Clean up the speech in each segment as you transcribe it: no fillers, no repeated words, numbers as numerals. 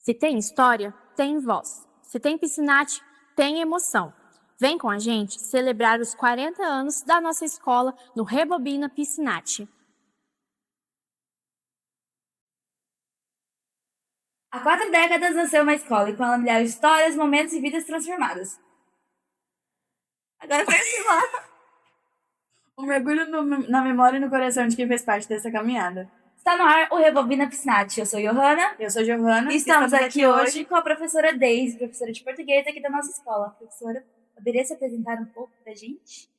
Se tem história, tem voz. Se tem Piscinate, tem emoção. Vem com a gente celebrar os 40 anos da nossa escola no Rebobina Piscinate. Há 4 décadas nasceu uma escola e com ela milhares de histórias, momentos e vidas transformadas. Agora foi assim lá. Um mergulho na memória e no coração de quem fez parte dessa caminhada. Está no ar o Rebobina Piscinati. Eu sou Johanna. Eu sou Giovana. E estamos aqui hoje com a professora Deise, professora de português aqui da nossa escola. Professora, poderia se apresentar um pouco pra gente?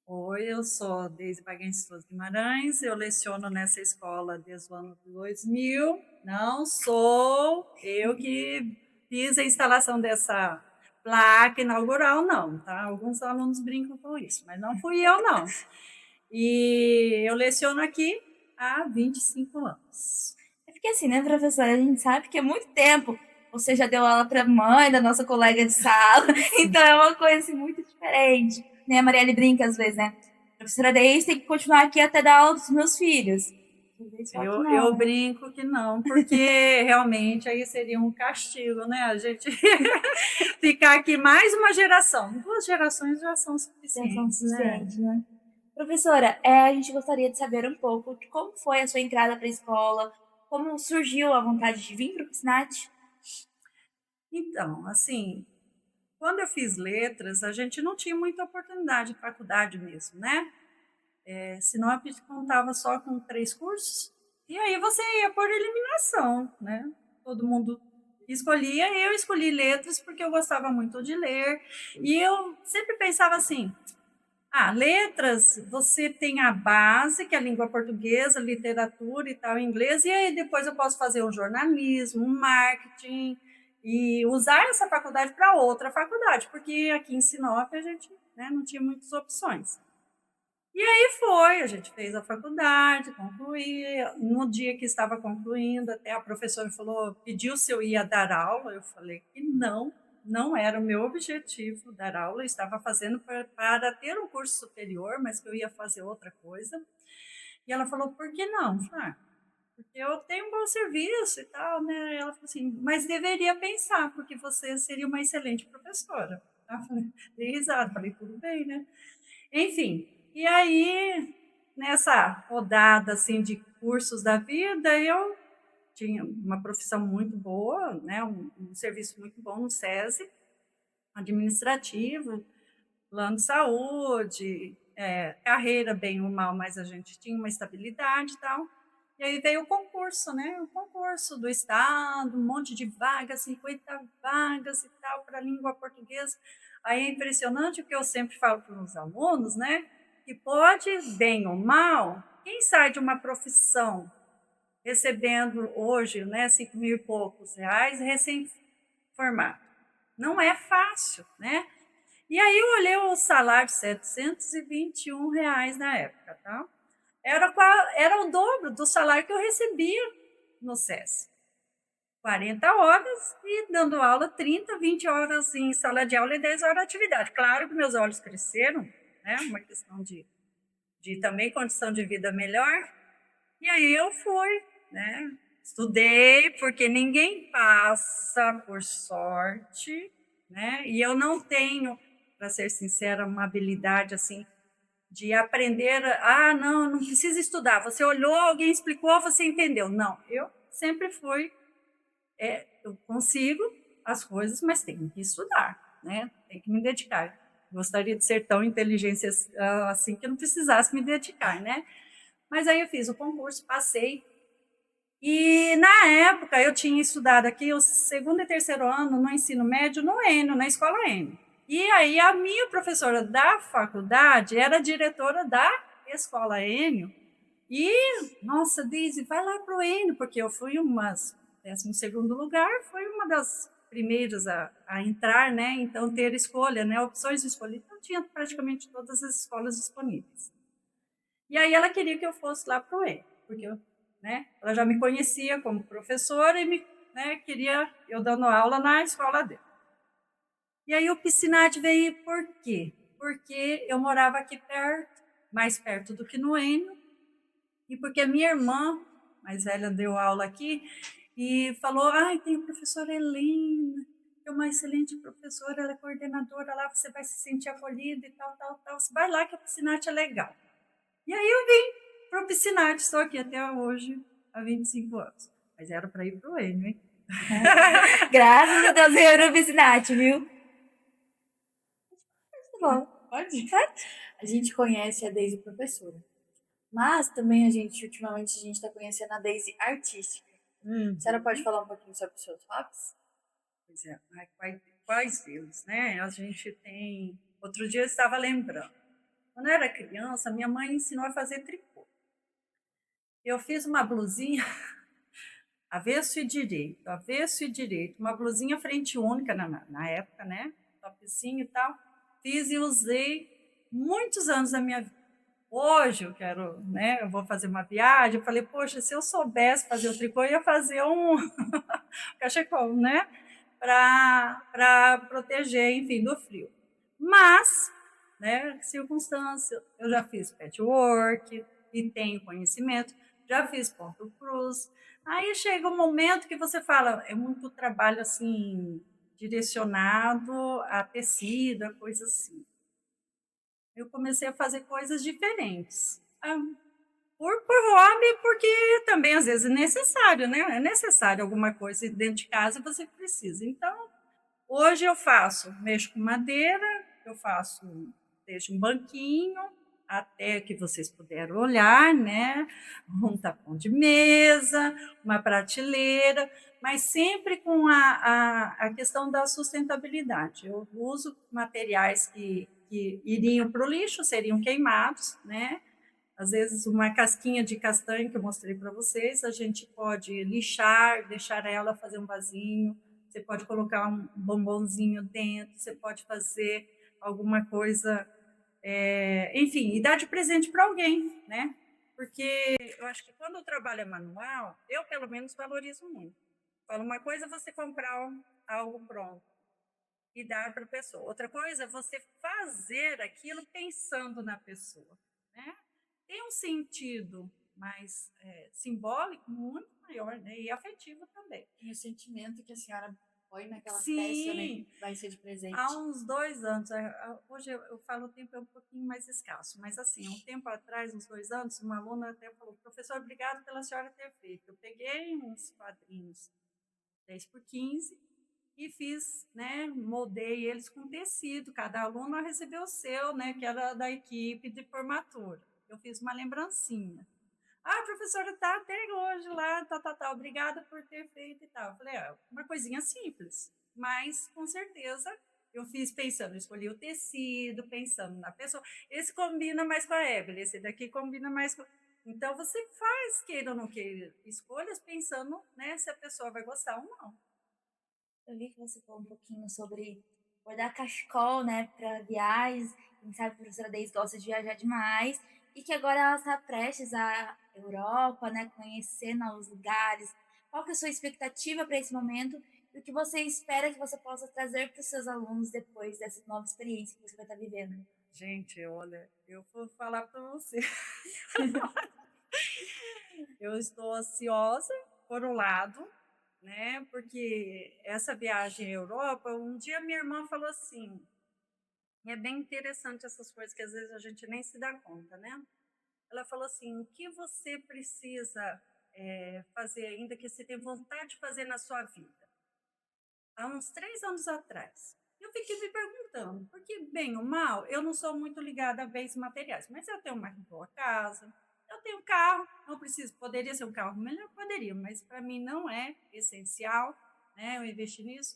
Oi, eu sou Deise Baguense Guimarães, eu leciono nessa escola desde o ano 2000. Não sou eu que fiz a instalação dessa placa inaugural, não, tá? Alguns alunos brincam com isso, mas não fui eu, não. E eu leciono aqui há 25 anos. É porque assim, né, professora, a gente sabe que é muito tempo. Você já deu aula para mãe da nossa colega de sala, então é uma coisa assim, muito diferente. Nem a Marielle brinca às vezes, né? A professora Deise tem que continuar aqui até dar aula dos meus filhos. Eu brinco que não, porque realmente aí seria um castigo, né? A gente ficar aqui mais uma geração. 2 gerações já são suficientes, né? Professora, a gente gostaria de saber um pouco de como foi a sua entrada para a escola, como surgiu a vontade de vir para o Piscinati. Então, assim, quando eu fiz letras, a gente não tinha muita oportunidade de faculdade mesmo, né? Sinop contava só com 3 cursos, e aí você ia por eliminação, né? Todo mundo escolhia, eu escolhi letras porque eu gostava muito de ler, e eu sempre pensava assim, letras, você tem a base, que é a língua portuguesa, literatura e tal, inglês, e aí depois eu posso fazer um jornalismo, um marketing, e usar essa faculdade para outra faculdade, porque aqui em Sinop a gente, né, não tinha muitas opções. E aí a gente fez a faculdade, concluí. No dia que estava concluindo, até a professora falou, pediu se eu ia dar aula. Eu falei que não era o meu objetivo dar aula. Eu estava fazendo para ter um curso superior, mas que eu ia fazer outra coisa. E ela falou, por que não? Eu falei, porque eu tenho um bom serviço e tal, né? Ela falou assim, mas deveria pensar, porque você seria uma excelente professora. Eu falei, dei risada, falei, tudo bem, né? Enfim, e aí, nessa rodada assim, de cursos da vida, eu tinha uma profissão muito boa, né, um serviço muito bom no SESI, administrativo, plano de saúde, carreira bem ou mal, mas a gente tinha uma estabilidade e tal. E aí veio o concurso, né? O concurso do Estado, um monte de vagas, 50 vagas e tal, para a língua portuguesa. Aí é impressionante o que eu sempre falo para os alunos, né? Que pode, bem ou mal, quem sai de uma profissão recebendo hoje, né, 5 mil e poucos reais, recém-formado. Não é fácil, né? E aí eu olhei o salário de R$ 721 na época, tá? Era o dobro do salário que eu recebia no SESI. 40 horas e dando aula 30, 20 horas em sala de aula e 10 horas de atividade. Claro que meus olhos cresceram, né? Uma questão de também condição de vida melhor. E aí eu fui, né? Estudei, porque ninguém passa por sorte, né? E eu não tenho, para ser sincera, uma habilidade assim de aprender, não precisa estudar, você olhou, alguém explicou, você entendeu. Não, eu sempre fui, eu consigo as coisas, mas tenho que estudar, né? Tem que me dedicar. Gostaria de ser tão inteligente assim que eu não precisasse me dedicar, né? Mas aí eu fiz o concurso, passei, e na época eu tinha estudado aqui o 2º e 3º ano no ensino médio no Enio, na escola Enio. E aí a minha professora da faculdade era diretora da escola Enio. E, nossa, Deise, vai lá para o Enio, porque eu fui 12º lugar, foi uma das primeiras a entrar, né? Então ter escolha, né? Opções de escolha. Então tinha praticamente todas as escolas disponíveis. E aí ela queria que eu fosse lá para o Enio, porque ela já me conhecia como professora e queria eu dando aula na escola dela. E aí o Piscinati veio por quê? Porque eu morava aqui perto, mais perto do que no Enio, e porque a minha irmã mais velha deu aula aqui, e falou, ai, tem a professora Helena, que é uma excelente professora, ela é coordenadora lá, você vai se sentir acolhida e tal, tal, tal. Você vai lá que a Piscinati é legal. E aí eu vim para o Piscinati, estou aqui até hoje, há 25 anos. Mas era para ir para o Enio, hein? Graças a Deus, eu era Piscinati, viu? Tá bom. Pode? A gente conhece a Daisy professora. Mas também ultimamente, a gente está conhecendo a Daisy artística. A senhora pode falar um pouquinho sobre os seus hobbies? Pois é, quais deles, né? A gente tem... Outro dia eu estava lembrando. Quando eu era criança, minha mãe ensinou a fazer tricô. Eu fiz uma blusinha avesso e direito, uma blusinha frente única na época, né? Topzinho e tal. Fiz e usei muitos anos da minha vida. Hoje eu quero, né? Eu vou fazer uma viagem. Eu falei, poxa, se eu soubesse fazer o tricô, eu ia fazer um cachecol, né? Para proteger, enfim, do frio. Mas, né? Circunstância, eu já fiz patchwork e tenho conhecimento, já fiz ponto cruz. Aí chega um momento que você fala, é muito trabalho assim direcionado a tecido, a coisa assim. Eu comecei a fazer coisas diferentes. Por hobby, porque também às vezes é necessário, né? É necessário alguma coisa dentro de casa, você precisa. Então, hoje eu mexo com madeira, eu faço desde um banquinho até que vocês puderam olhar, né? Um tapão de mesa, uma prateleira, mas sempre com a questão da sustentabilidade. Eu uso materiais que iriam para o lixo, seriam queimados, né? Às vezes, uma casquinha de castanha que eu mostrei para vocês, a gente pode lixar, deixar ela fazer um vasinho, você pode colocar um bombonzinho dentro, você pode fazer alguma coisa, enfim, e dar de presente para alguém, né? Porque eu acho que quando o trabalho é manual, eu pelo menos valorizo muito. Falo, uma coisa é você comprar algo pronto e dar para a pessoa. Outra coisa é você fazer aquilo pensando na pessoa, né? Tem um sentido mais simbólico muito maior, né? E afetivo também. E o sentimento que a senhora põe naquela peça, né? Sim, Que vai ser de presente. há uns 2 anos, hoje eu falo o tempo é um pouquinho mais escasso, mas assim, há um tempo atrás, uns 2 anos, uma aluna até falou, professor, obrigado pela senhora ter feito. Eu peguei uns quadrinhos 10 por 15 e fiz, né, moldei eles com tecido, cada aluna recebeu o seu, né, que era da equipe de formatura. Eu fiz uma lembrancinha. Ah, a professora está até hoje lá, tá, obrigada por ter feito e tal. Eu falei, uma coisinha simples, mas com certeza eu fiz pensando, escolhi o tecido, pensando na pessoa. Esse combina mais com a Evelyn, esse daqui combina mais com... Então, você faz, queira ou não queira, escolhas pensando, né, se a pessoa vai gostar ou não. Eu vi que você falou um pouquinho sobre bordar cachecol, né, para viagens. Quem sabe a professora Deise gosta de viajar demais. E que agora ela está prestes à Europa, né, conhecer novos lugares. Qual que é a sua expectativa para esse momento? E o que você espera que você possa trazer para os seus alunos depois dessa nova experiência que você vai estar vivendo? Gente, olha, eu vou falar para você. Eu estou ansiosa, por um lado, né? Porque essa viagem à Europa, um dia minha irmã falou assim, e é bem interessante essas coisas que às vezes a gente nem se dá conta, né? Ela falou assim, o que você precisa fazer ainda que você tem vontade de fazer na sua vida? Há uns 3 anos atrás. Eu fiquei me perguntando, porque, bem ou mal, eu não sou muito ligada a bens materiais, mas eu tenho uma boa casa, eu tenho carro, não preciso, poderia ser um carro melhor, poderia, mas para mim não é essencial, né, eu investir nisso.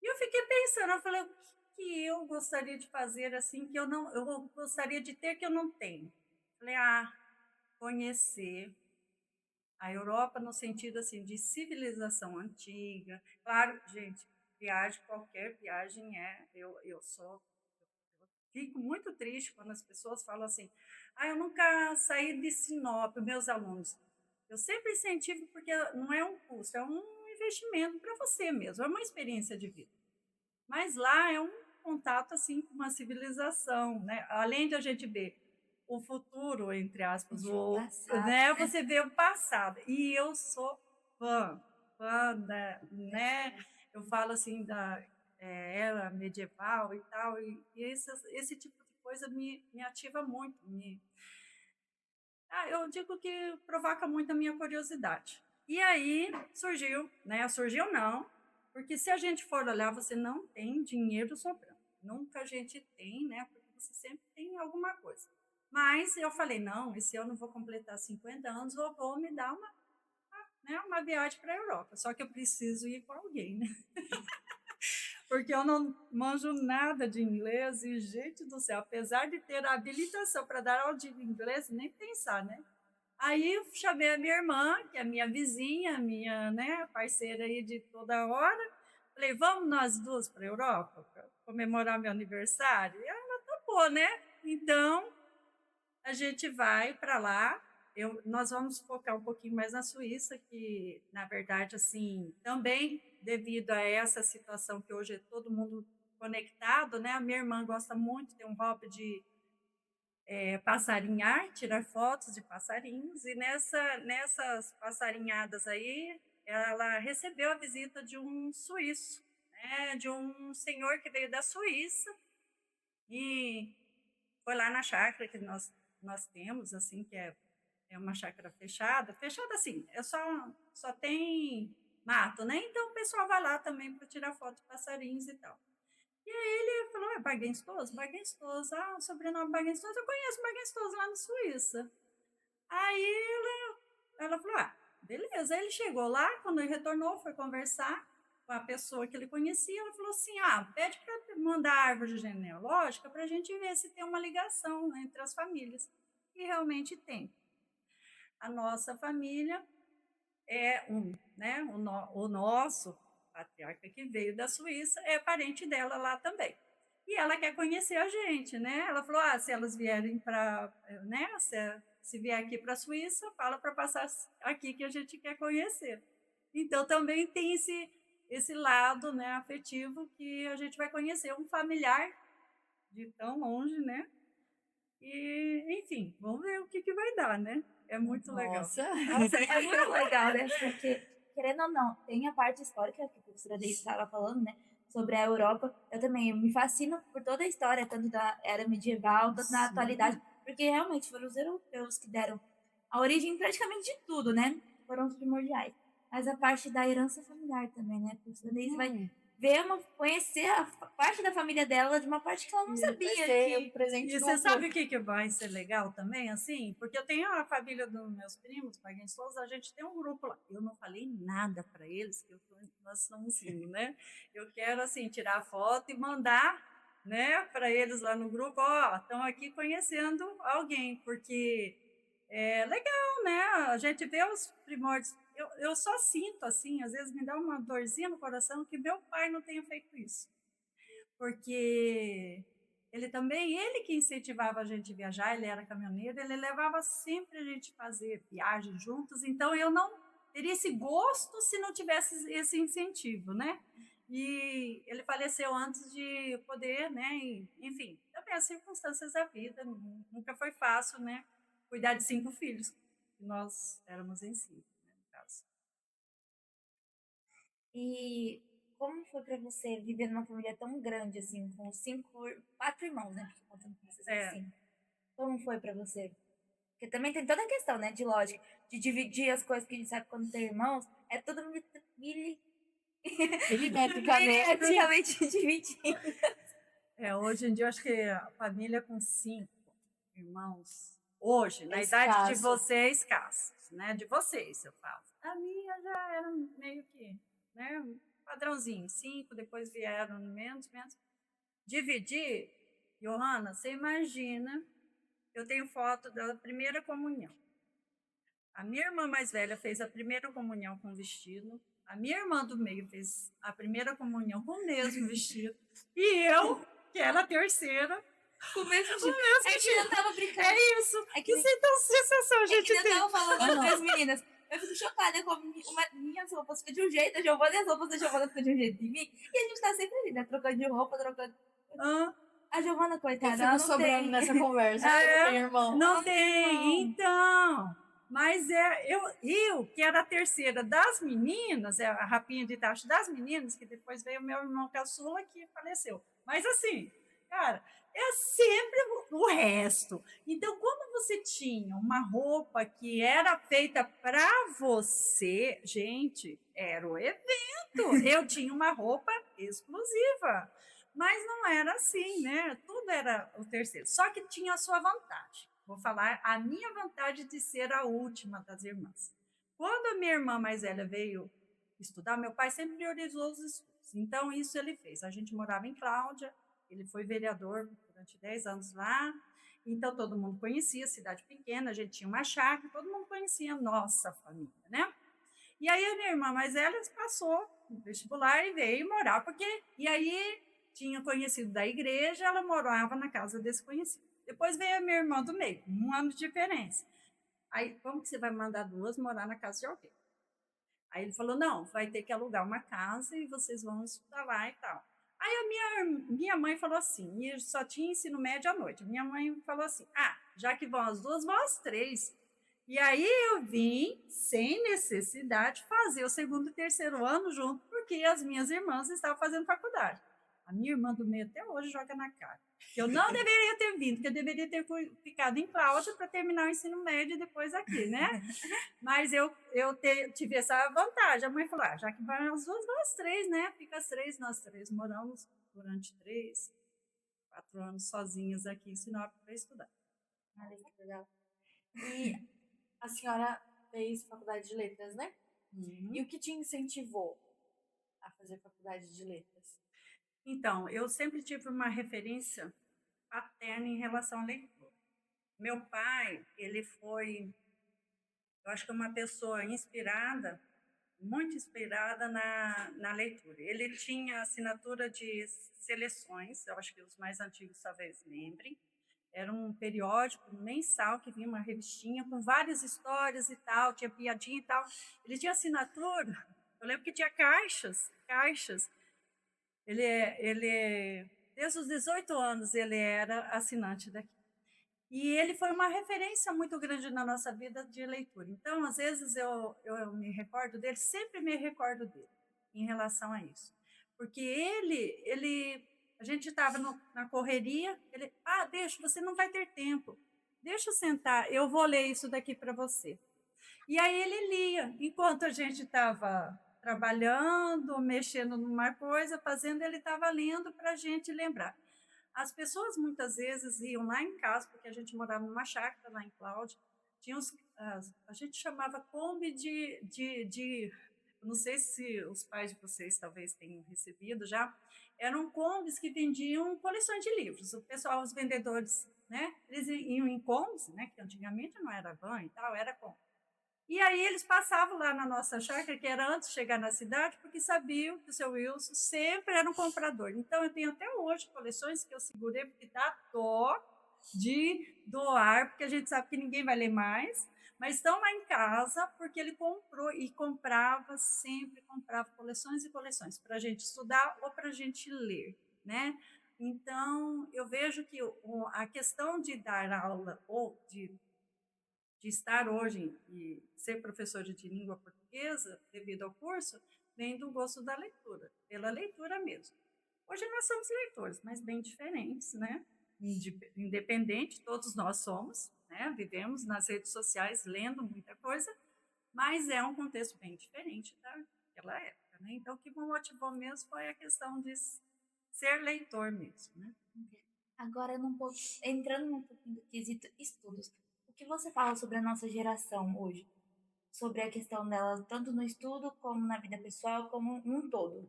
E eu fiquei pensando, eu falei, o que eu gostaria de fazer assim, que eu gostaria de ter que eu não tenho? Falei, conhecer a Europa no sentido assim de civilização antiga. Claro, gente, qualquer viagem eu fico muito triste quando as pessoas falam assim: eu nunca saí de Sinop, meus alunos. Eu sempre incentivo porque não é um custo, é um investimento para você mesmo, é uma experiência de vida. Mas lá é um contato assim com uma civilização, né? Além de a gente ver o futuro, entre aspas, Passado, né? Você vê o passado. E eu sou fã né? Eu falo assim da era medieval e tal, e esse tipo de coisa me ativa muito, eu digo que provoca muito a minha curiosidade. E aí surgiu, né? Surgiu não, porque se a gente for olhar, você não tem dinheiro sobrando. Nunca a gente tem, né? Porque você sempre tem alguma coisa. Mas eu falei, não, esse ano eu vou completar 50 anos, eu vou me dar uma viagem para a Europa. Só que eu preciso ir com alguém, né? Porque eu não manjo nada de inglês e, gente do céu, apesar de ter a habilitação para dar aula de inglês, nem pensar, né? Aí eu chamei a minha irmã, que é minha vizinha, minha, né, parceira aí de toda hora. Falei, vamos nós duas para a Europa para comemorar meu aniversário? E ela topou, né? Então, a gente vai para lá. Nós vamos focar um pouquinho mais na Suíça, que, na verdade, assim, também devido a essa situação que hoje é todo mundo conectado, né? A minha irmã gosta muito, tem um hobby de passarinhar, tirar fotos de passarinhos, e nessas passarinhadas aí, ela recebeu a visita de um suíço, né? De um senhor que veio da Suíça, e foi lá na chácara que nós temos, assim, que é uma chácara fechada assim, só tem mato, né? Então o pessoal vai lá também para tirar foto de passarinhos e tal. E aí ele falou, Bargenstoso? Bargenstoso, o sobrenome Bargenstoso, eu conheço Bargenstoso lá na Suíça. Aí ela falou, beleza. Aí ele chegou lá, quando ele retornou, foi conversar com a pessoa que ele conhecia, ela falou assim, pede para mandar a árvore genealógica para a gente ver se tem uma ligação entre as famílias. E realmente tem. A nossa família é né, o nosso patriarca que veio da Suíça é parente dela lá também. E ela quer conhecer a gente, né? Ela falou, se elas vierem para, né, se vier aqui para a Suíça, fala para passar aqui que a gente quer conhecer. Então também tem esse lado, né, afetivo, que a gente vai conhecer um familiar de tão longe, né? E, enfim, vamos ver o que vai dar, né? É muito legal. Nossa, é muito legal, né? Porque, querendo ou não, tem a parte histórica que a professora Deise estava falando, né? Sobre a Europa. Eu também me fascino por toda a história, tanto da era medieval, tanto na atualidade, porque realmente foram os europeus que deram a origem praticamente de tudo, né? Foram os primordiais. Mas a parte da herança familiar também, né? A professora Deise vai conhecer a parte da família dela de uma parte que ela não sabia. E você sabe o que vai ser legal também, assim? Porque eu tenho a família dos meus primos, Bargenstosos, a gente tem um grupo lá. Eu não falei nada para eles, que nós estamos indo, né? Eu quero, assim, tirar foto e mandar, né, para eles lá no grupo, estão aqui conhecendo alguém, porque é legal, né? A gente vê os primórdios. Eu só sinto, assim, às vezes me dá uma dorzinha no coração que meu pai não tenha feito isso. Porque ele que incentivava a gente a viajar, ele era caminhoneiro, ele levava sempre a gente a fazer viagens juntos, então eu não teria esse gosto se não tivesse esse incentivo, né? E ele faleceu antes de poder, né? Enfim, também as circunstâncias da vida, nunca foi fácil, né? Cuidar de 5 filhos, nós éramos em 5, né, no caso. E como foi para você viver numa família tão grande, assim, com 4 irmãos, né? Porque contando com vocês assim. Como foi para você? Porque também tem toda a questão, né, de lógica, de dividir as coisas, que a gente sabe quando tem irmãos, é tudo milimetricamente dividido. Hoje em dia, eu acho que a família com 5 irmãos, hoje, na idade de vocês, escasso, né? De vocês, eu falo. A minha já era meio que, né, padrãozinho, 5, depois vieram menos. Dividir, Johanna, você imagina, eu tenho foto da primeira comunhão. A minha irmã mais velha fez a primeira comunhão com vestido, a minha irmã do meio fez a primeira comunhão com o mesmo vestido, e eu, que era a terceira, com o mesmo vestido. É que eu tava brincando. É isso. Que sensação a gente tem. Eu tava falando com as meninas. Eu fico chocada como minhas roupas ficam de um jeito, a Giovana e as roupas da Giovana ficam de um jeito de mim. E a gente tá sempre ali, né? Trocando de roupa, trocando. A Giovana, coitada, ela não sobrando tem. nessa conversa. Não tem irmão. Não tem. Então, Mas eu, que era a terceira das meninas, a rapinha de tacho das meninas, que depois veio o meu irmão caçula, que faleceu. Mas assim, cara, é sempre o resto. Então, quando você tinha uma roupa que era feita para você, gente, era o evento. Eu tinha uma roupa exclusiva. Mas não era assim, né? Tudo era o terceiro. Só que tinha a sua vantagem. Vou falar a minha vantagem de ser a última das irmãs. Quando a minha irmã mais velha veio estudar, meu pai sempre priorizou os estudos. Então, isso ele fez. A gente morava em Cláudia, ele foi vereador durante 10 anos lá. Então, todo mundo conhecia, cidade pequena, a gente tinha uma chácara, todo mundo conhecia a nossa família, né? E aí, a minha irmã mais velha passou no vestibular e veio morar, E aí, tinha conhecido da igreja, ela morava na casa desse conhecido. Depois veio a minha irmã do meio, 1 ano de diferença. Aí, como que você vai mandar duas morar na casa de alguém? Aí ele falou, não, vai ter que alugar uma casa e vocês vão estudar lá e tal. Aí a minha mãe falou assim, e só tinha ensino médio à noite. Minha mãe falou assim, já que vão as duas, vão as três. E aí eu vim, sem necessidade, fazer o segundo e terceiro ano junto, porque as minhas irmãs estavam fazendo faculdade. A minha irmã do meio até hoje joga na cara. Que eu não deveria ter vindo, que eu deveria ter ficado em Cláudia para terminar o ensino médio e depois aqui, né? Mas eu tive essa vantagem. A mãe falou, já que vai as duas, vão as três, né? Fica as três, nós três moramos durante 3, 4 anos sozinhas aqui em Sinop para estudar. Olha que legal. E a senhora fez faculdade de letras, né? E o que te incentivou a fazer faculdade de letras? Então, eu sempre tive uma referência paterna em relação à leitura. Meu pai, ele foi, eu acho que uma pessoa inspirada, muito inspirada na leitura. Ele tinha assinatura de seleções, eu acho que os mais antigos talvez lembrem. Era um periódico mensal que vinha uma revistinha com várias histórias e tal, tinha piadinha e tal. Ele tinha assinatura, eu lembro que tinha caixas. Desde os 18 anos, ele era assinante daqui. E ele foi uma referência muito grande na nossa vida de leitura. Então, às vezes, eu me recordo dele, sempre me recordo dele em relação a isso. Porque a gente estava na correria, deixa, você não vai ter tempo. Deixa eu sentar, eu vou ler isso daqui para você. E aí ele lia, enquanto a gente estava trabalhando, mexendo numa coisa, fazendo, ele estava lendo para a gente lembrar. As pessoas muitas vezes iam lá em casa, porque a gente morava numa chácara lá em Cláudia, a gente chamava Kombi não sei se os pais de vocês talvez tenham recebido já, eram Kombis que vendiam coleções de livros. O pessoal, os vendedores, né, eles iam em Kombis, né, que antigamente não era van e tal, era Kombi. E aí eles passavam lá na nossa chácara, que era antes de chegar na cidade, porque sabiam que o seu Wilson sempre era um comprador. Então, eu tenho até hoje coleções que eu segurei, porque dá dó de doar, porque a gente sabe que ninguém vai ler mais, mas estão lá em casa porque ele comprou e sempre comprava coleções e coleções para a gente estudar ou para a gente ler, né? Então, eu vejo que a questão de dar aula ou de estar hoje e ser professor de língua portuguesa, devido ao curso, vem do gosto da leitura, pela leitura mesmo. Hoje nós somos leitores, mas bem diferentes, né? Independente, todos nós somos, né? Vivemos nas redes sociais lendo muita coisa, mas é um contexto bem diferente daquela época, né? Então, o que me motivou mesmo foi a questão de ser leitor mesmo, né? Agora, entrando num pouquinho do quesito estudos, o que você fala sobre a nossa geração hoje? Sobre a questão dela, tanto no estudo, como na vida pessoal, como um todo?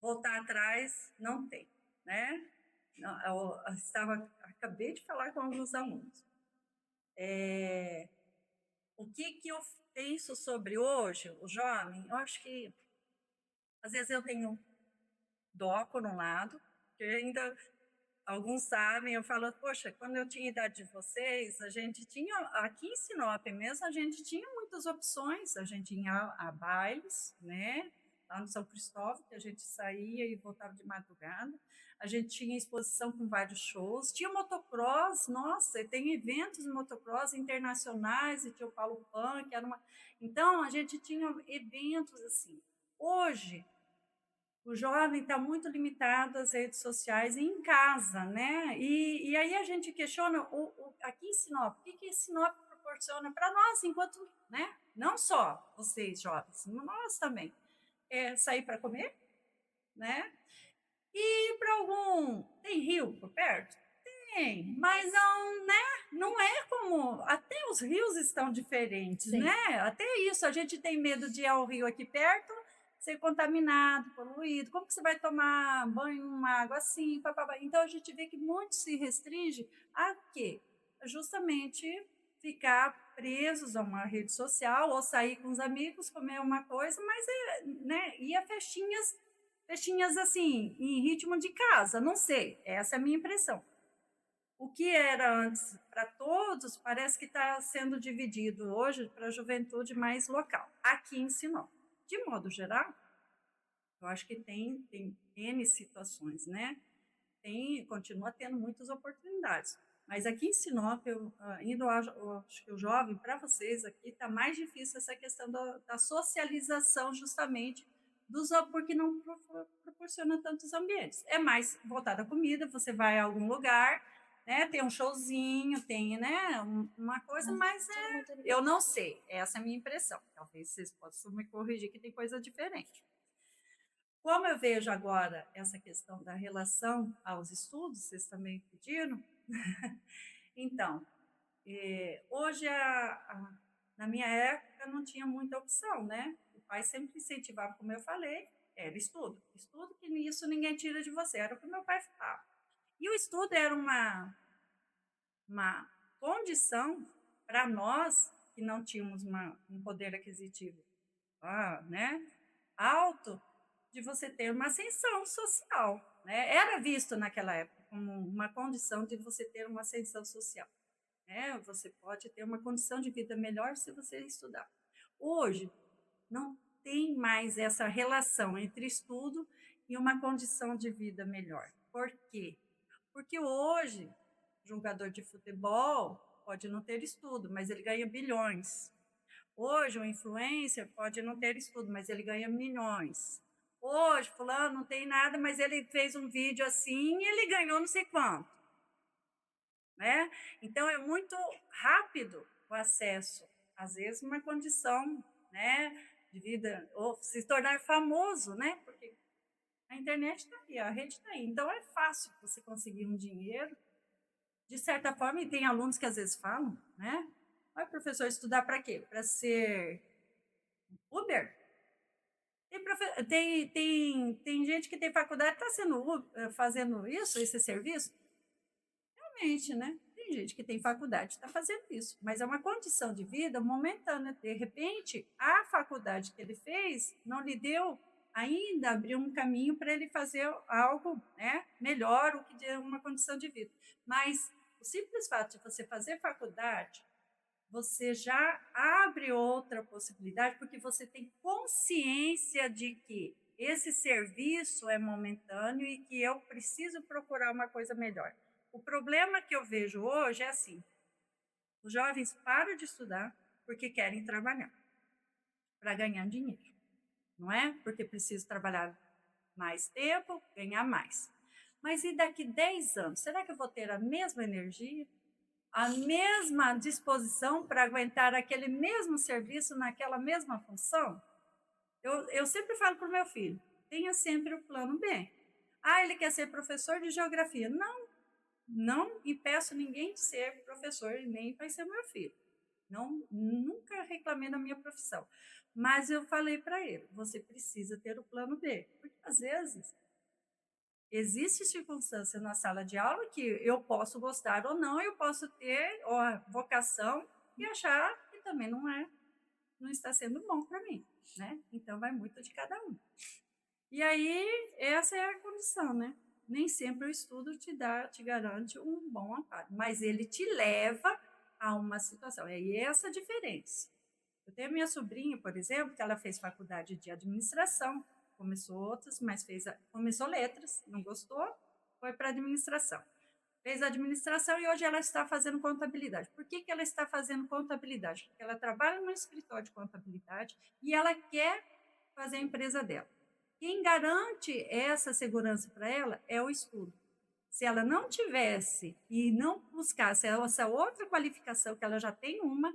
Voltar atrás não tem, né? Acabei de falar com alguns alunos. O que eu penso sobre hoje, o jovem, eu acho que às vezes eu tenho dó por um lado, que ainda alguns sabem, eu falo, poxa, quando eu tinha a idade de vocês, a gente tinha, aqui em Sinop mesmo, a gente tinha muitas opções, a gente ia a bailes, né? lá no São Cristóvão, que a gente saía e voltava de madrugada. A gente tinha exposição com vários shows. Tinha motocross, nossa, tem eventos de motocross internacionais, e tinha o Paulo Pan, que era uma... Então, a gente tinha eventos assim. Hoje, o jovem está muito limitado às redes sociais e em casa, né? E aí a gente questiona, aqui em Sinop, o que Sinop proporciona para nós, enquanto, né? Não só vocês, jovens, nós também. É sair para comer, né? E para algum... Tem rio por perto? Tem, mas não, né? Não é como... Até os rios estão diferentes, Sim. né? Até isso, a gente tem medo de ir ao rio aqui perto, ser contaminado, poluído. Como que você vai tomar banho numa água assim? Papapá? Então, a gente vê que muito se restringe a quê? Justamente ficar presos a uma rede social ou sair com os amigos, comer uma coisa, mas né, ir a festinhas assim, em ritmo de casa, não sei, essa é a minha impressão. O que era antes para todos parece que está sendo dividido hoje para a juventude mais local, aqui em Sinop. De modo geral, eu acho que tem N situações, né? Continua tendo muitas oportunidades. Mas aqui em Sinop, eu acho que o jovem, para vocês aqui, está mais difícil essa questão da socialização, justamente, porque não proporciona tantos ambientes. É mais voltado à comida, você vai a algum lugar, né, tem um showzinho, tem, né, uma coisa, mas eu não sei, essa é a minha impressão. Talvez vocês possam me corrigir que tem coisa diferente. Como eu vejo agora essa questão da relação aos estudos, vocês também pediram, então, hoje, na minha época, não tinha muita opção, né? O pai sempre incentivava, como eu falei, era estudo. Estudo que isso ninguém tira de você, era o que meu pai falava. E o estudo era uma condição para nós que não tínhamos um poder aquisitivo né, alto, de você ter uma ascensão social, né? Era visto naquela época como uma condição de você ter uma ascensão social, né? Você pode ter uma condição de vida melhor se você estudar. Hoje não tem mais essa relação entre estudo e uma condição de vida melhor. Por quê? Porque hoje jogador de futebol pode não ter estudo, mas ele ganha bilhões. Hoje, um influencer pode não ter estudo, mas ele ganha milhões. Hoje, fulano não tem nada, mas ele fez um vídeo assim e ele ganhou não sei quanto. Né? Então, é muito rápido o acesso. Às vezes, uma condição, né, de vida, ou se tornar famoso, né? Porque a internet está aí, a rede está aí. Então, é fácil você conseguir um dinheiro. De certa forma, e tem alunos que às vezes falam, né? Vai, professor, estudar para quê? Para ser Uber? Tem gente que tem faculdade e está fazendo isso, esse serviço? Realmente, né? Tem gente que tem faculdade e está fazendo isso, mas é uma condição de vida momentânea. De repente, a faculdade que ele fez não lhe deu ainda, abriu um caminho para ele fazer algo, né, melhor, o que de uma condição de vida. Mas o simples fato de você fazer faculdade, você já abre outra possibilidade, porque você tem consciência de que esse serviço é momentâneo e que eu preciso procurar uma coisa melhor. O problema que eu vejo hoje é assim, os jovens param de estudar porque querem trabalhar, para ganhar dinheiro, não é? Porque precisam trabalhar mais tempo, ganhar mais. Mas e daqui 10 anos, será que eu vou ter a mesma energia? A mesma disposição para aguentar aquele mesmo serviço naquela mesma função? Eu sempre falo para o meu filho, tenha sempre o plano B. Ele quer ser professor de geografia. Não impeço ninguém de ser professor, nem vai ser meu filho. Não, nunca reclamei da minha profissão. Mas eu falei para ele, você precisa ter o plano B. Porque, às vezes, existe circunstância na sala de aula que eu posso gostar ou não, eu posso ter vocação e achar que também não está sendo bom para mim, né? Então, vai muito de cada um. E aí, essa é a condição, né? Nem sempre o estudo te garante um bom amparo, mas ele te leva a uma situação. É essa a diferença. Eu tenho a minha sobrinha, por exemplo, que ela fez faculdade de administração, começou outras, mas começou letras, não gostou, foi para administração. Fez administração e hoje ela está fazendo contabilidade. Por que ela está fazendo contabilidade? Porque ela trabalha no escritório de contabilidade e ela quer fazer a empresa dela. Quem garante essa segurança para ela é o estudo. Se ela não tivesse e não buscasse essa outra qualificação, que ela já tem uma,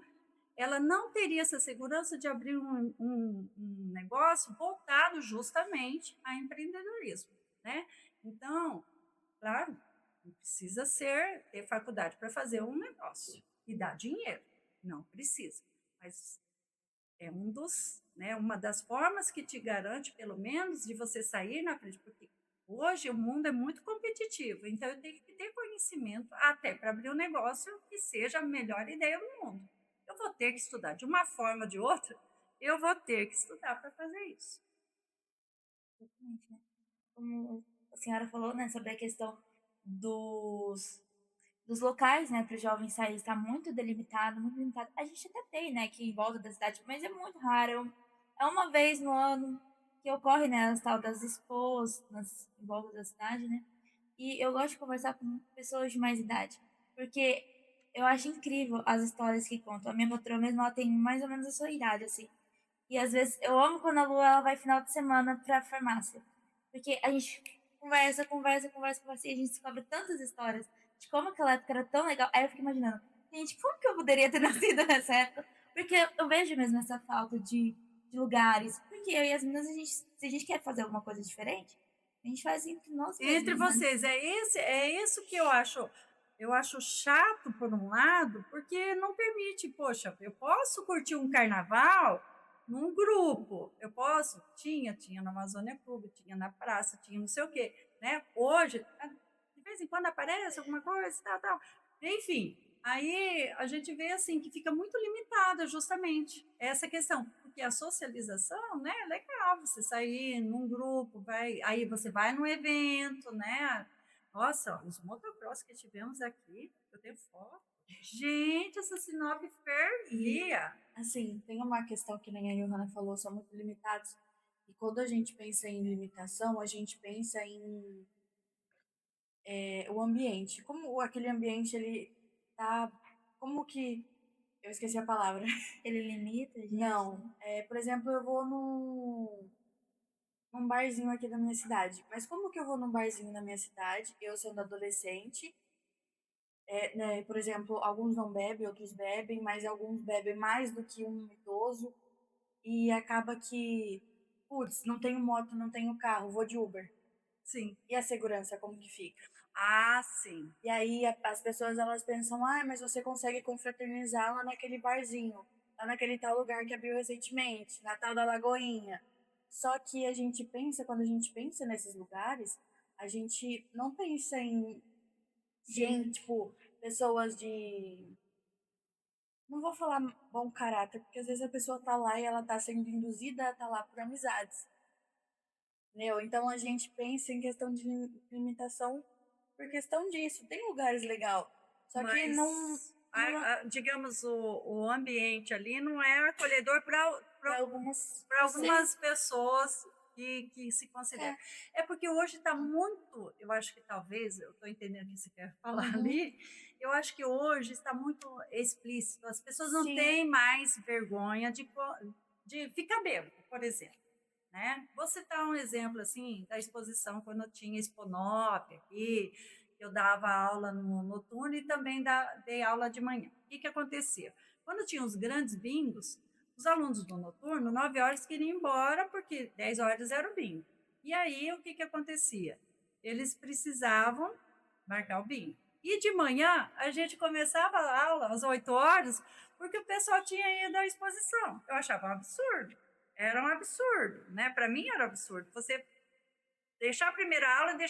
ela não teria essa segurança de abrir um negócio voltado justamente a empreendedorismo, né? Então, claro, não precisa ter faculdade para fazer um negócio e dar dinheiro, não precisa, mas é uma das formas que te garante, pelo menos, de você sair na frente, porque hoje o mundo é muito competitivo, então eu tenho que ter conhecimento até para abrir um negócio que seja a melhor ideia do mundo. Eu vou ter que estudar de uma forma ou de outra, eu vou ter que estudar para fazer isso. Exatamente, né? Como a senhora falou, né, sobre a questão dos locais, né, para os jovens saírem, está muito delimitado, muito limitado. A gente até tem, né, aqui em volta da cidade, mas é muito raro. É uma vez no ano que ocorre, né, as tal das expos em volta da cidade, né? E eu gosto de conversar com pessoas de mais idade, porque eu acho incrível as histórias que contam. A minha patroa mesmo, ela tem mais ou menos a sua idade, assim. E às vezes eu amo quando a Lu ela vai final de semana pra farmácia. Porque a gente conversa e a gente descobre tantas histórias de como aquela época era tão legal. Aí eu fico imaginando, gente, como que eu poderia ter nascido nessa época? Porque eu vejo mesmo essa falta de lugares. Porque eu e as meninas, se a gente quer fazer alguma coisa diferente, a gente faz entre nós Entre mesmos, né? vocês, é isso que eu acho. Eu acho chato, por um lado, porque não permite, poxa, eu posso curtir um carnaval num grupo, eu posso, tinha na Amazônia Clube, tinha na praça, tinha não sei o quê, né? Hoje, de vez em quando aparece alguma coisa, tal. Enfim, aí a gente vê assim que fica muito limitada justamente essa questão, porque a socialização, né, é legal, você sair num grupo, aí você vai num evento, né? Nossa, os motocross que tivemos aqui, eu tenho foto. Gente, essa Sinop fervia. Assim, tem uma questão que nem a Johanna falou, são muito limitados. E quando a gente pensa em limitação, a gente pensa em o ambiente. Como aquele ambiente, ele tá... Como que... Eu esqueci a palavra. Ele limita, gente. Não. Por exemplo, eu vou num barzinho aqui da minha cidade. Mas como que eu vou num barzinho na minha cidade, eu sendo adolescente, né, por exemplo, alguns não bebem, outros bebem, mas alguns bebem mais do que um idoso. E acaba que, putz, não tenho moto, não tenho carro, vou de Uber. Sim. E a segurança, como que fica? Ah, sim. E aí as pessoas, elas pensam, mas você consegue confraternizar lá naquele barzinho, lá naquele tal lugar que abriu recentemente, na tal da Lagoinha. Só que a gente pensa, quando a gente pensa nesses lugares, a gente não pensa em gente, tipo, pessoas de... Não vou falar bom caráter, porque às vezes a pessoa tá lá e ela tá sendo induzida a estar lá por amizades. Entendeu? Então a gente pensa em questão de limitação por questão disso. Tem lugares legais, só que não... digamos, o ambiente ali não é acolhedor para algumas pessoas que se consideram. É porque hoje está muito, eu acho que talvez, eu estou entendendo o que você quer falar ali, eu acho que hoje está muito explícito. As pessoas não têm mais vergonha de ficar bêbado, por exemplo. Né? Vou citar um exemplo assim, da exposição, quando eu tinha Exponop aqui, eu dava aula no noturno e também dei aula de manhã. O que acontecia? Quando tinha os grandes bingos, os alunos do noturno, 9 horas, queriam ir embora, porque 10 horas era o bingo. E aí, o que acontecia? Eles precisavam marcar o bingo. E de manhã, a gente começava a aula às 8 horas, porque o pessoal tinha ido à exposição. Eu achava um absurdo. Era um absurdo, né? Para mim era um absurdo. Você deixar a primeira aula e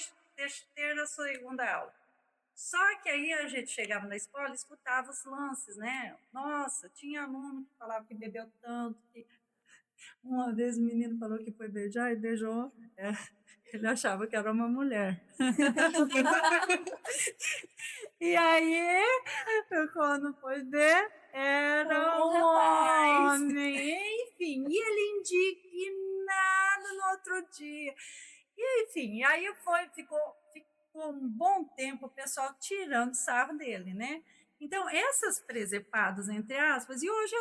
ter a segunda aula. Só que aí a gente chegava na escola e escutava os lances, né? Nossa, tinha aluno que falava que bebeu tanto. Uma vez o menino falou que foi beijar e beijou. Ele achava que era uma mulher. E aí, quando foi ver, era um homem. Enfim, e ele indignado, outro dia. E, enfim, aí ficou um bom tempo o pessoal tirando sarro dele, né? Então, essas presepadas, entre aspas, e hoje,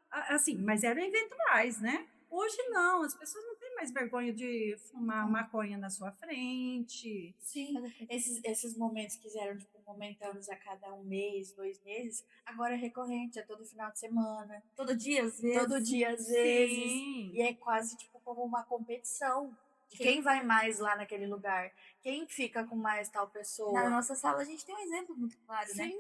assim, mas eram eventuais, né? Hoje não, as pessoas não têm mais vergonha de fumar maconha na sua frente. Sim, esses momentos que eram, tipo, momentâneos a cada um mês, 2 meses, agora é recorrente, é todo final de semana. Todo dia, às vezes. Todo dia, às vezes. Sim. E é quase, tipo, como uma competição. De quem vai mais lá naquele lugar? Quem fica com mais tal pessoa? Na nossa sala a gente tem um exemplo muito claro, né? Sim.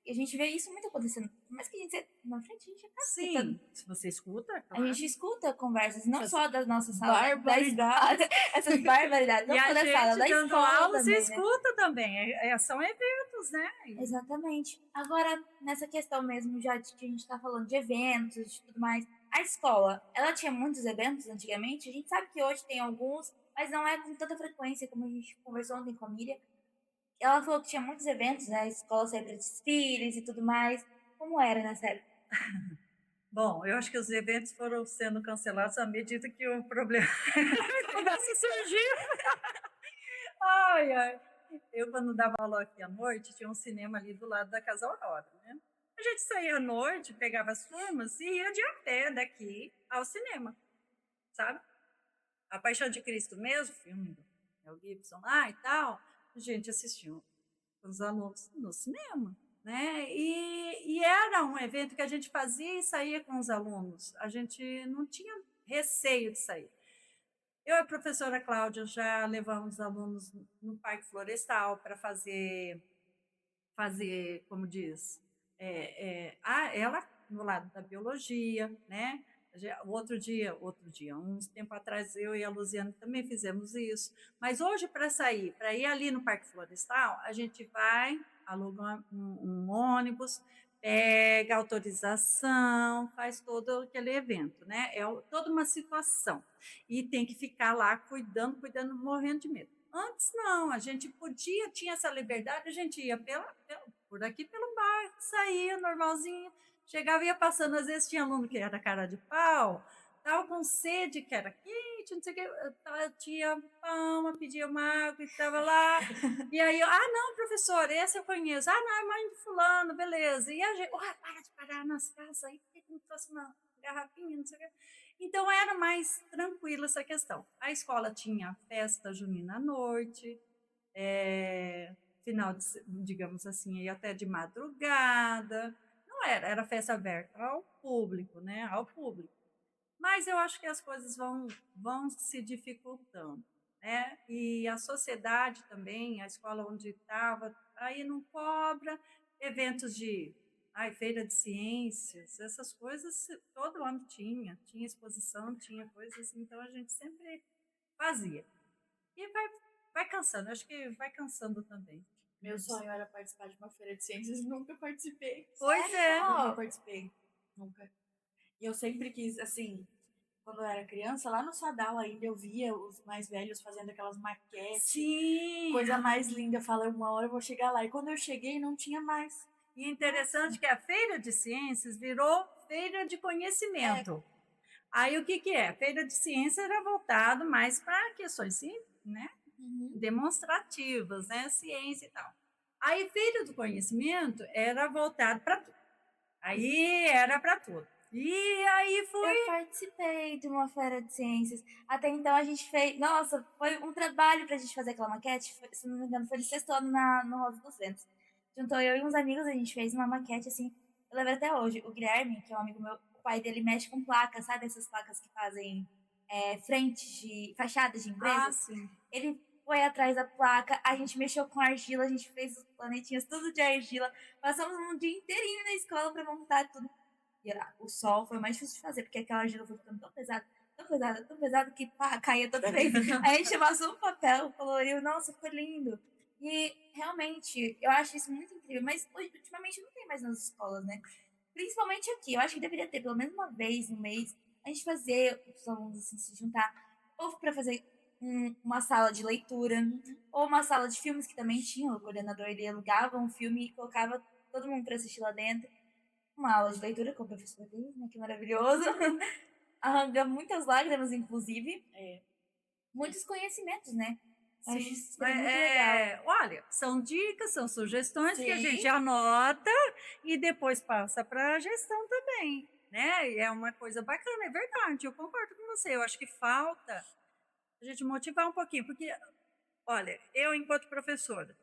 E a gente vê isso muito acontecendo. Mas que a gente seja na frente, a gente acaba escutando. Sim, se você escuta, A claro. gente escuta conversas, não Essas só da nossa sala, barbaridades. essas barbaridades, não E só a da sala, gente da dando escola aula, você também, né? escuta também. São eventos, né? Exatamente. Agora, nessa questão mesmo, já de que a gente tá falando de eventos, de tudo mais, a escola, ela tinha muitos eventos antigamente, a gente sabe que hoje tem alguns, mas não é com tanta frequência como a gente conversou ontem com a Miriam. Ela falou que tinha muitos eventos, né? A escola sempre desfiles e tudo mais. Como era nessa época? Bom, eu acho que os eventos foram sendo cancelados à medida que o problema começa a surgir. Ai, ai. Eu, quando dava aula aqui à noite, tinha um cinema ali do lado da Casa Aurora, né? A gente saía à noite, pegava as turmas e ia de a pé daqui ao cinema, sabe? A Paixão de Cristo mesmo, filme do Mel Gibson lá e tal, a gente assistiu com os alunos no cinema, né? E era um evento que a gente fazia e saía com os alunos. A gente não tinha receio de sair. Eu e a professora Cláudia já levamos os alunos no Parque Florestal para fazer, como diz, ela no lado da biologia, né? Outro dia, uns tempo atrás, eu e a Luziane também fizemos isso. Mas hoje, para ir ali no Parque Florestal, a gente vai, aluga um ônibus, pega autorização, faz todo aquele evento, né? Toda uma situação. E tem que ficar lá cuidando, morrendo de medo. Antes não, a gente tinha essa liberdade, a gente ia por aqui pelo bairro, saía normalzinho, chegava e ia passando, às vezes tinha aluno que era cara de pau, estava com sede, que era quente, não sei o que, tinha pão, pedia uma água e estava lá, e aí, não, professor, esse eu conheço, não, é mãe de fulano, beleza, e a gente, para de parar nas casas aí, por que não trouxe uma garrafinha, não sei o que. Então, era mais tranquila essa questão. A escola tinha festa junina à noite, final de, digamos assim, e até de madrugada. Não era festa aberta ao público, né? Ao público. Mas eu acho que as coisas vão se dificultando, né? E a sociedade também, a escola onde estava, aí não cobra, eventos de feira de ciências, essas coisas todo ano tinha exposição, tinha coisas, então a gente sempre fazia. E vai cansando, acho que vai cansando também. Meu sonho era participar de uma feira de ciências, nunca participei. Pois é. Nunca participei, nunca. E eu sempre quis, assim, quando eu era criança, lá no Sadal ainda eu via os mais velhos fazendo aquelas maquetes. Sim. Coisa mais linda. Eu falei, uma hora eu vou chegar lá. E quando eu cheguei, não tinha mais. E interessante que a feira de ciências virou feira de conhecimento. Aí o que é? Feira de ciências era voltado mais para questões, né? Demonstrativas, né? Ciência e tal. Aí feira do conhecimento era voltado para tudo. Aí era para tudo. E aí Eu participei de uma feira de ciências. Até então a gente fez. Nossa, foi um trabalho pra gente fazer aquela maquete. Se não me engano, foi no sexto ano no Rosa dos Ventos. Juntou eu e uns amigos, a gente fez uma maquete assim. Eu lembro até hoje. O Guilherme, que é um amigo meu, o pai dele mexe com placas, sabe? Essas placas que fazem frentes de fachadas de empresas. sim. Ele foi atrás da placa, a gente mexeu com argila, a gente fez os planetinhas tudo de argila. Passamos um dia inteirinho na escola pra montar tudo. E o sol foi mais difícil de fazer, porque aquela argila foi ficando tão pesada que caía toda vez. Aí a gente amassou um papel, coloriu, nossa, ficou lindo. E realmente, eu acho isso muito incrível, mas ultimamente não tem mais nas escolas, né? Principalmente aqui, eu acho que deveria ter pelo menos uma vez no mês, a gente fazer, os alunos assim, se juntar, ou para fazer uma sala de leitura, ou uma sala de filmes que também tinha, o coordenador ele alugava um filme e colocava todo mundo para assistir lá dentro. Uma aula de leitura com o professor dele, né? Que maravilhoso. arranca muitas lágrimas, inclusive. É. Muitos conhecimentos, né? Acho Sim, isso seria muito legal. olha, são dicas, são sugestões que a gente Sim. anota e depois passa para a gestão também, né? E é uma coisa bacana, é verdade, eu concordo com você. Eu acho que falta a gente motivar um pouquinho, porque, olha, eu enquanto professora,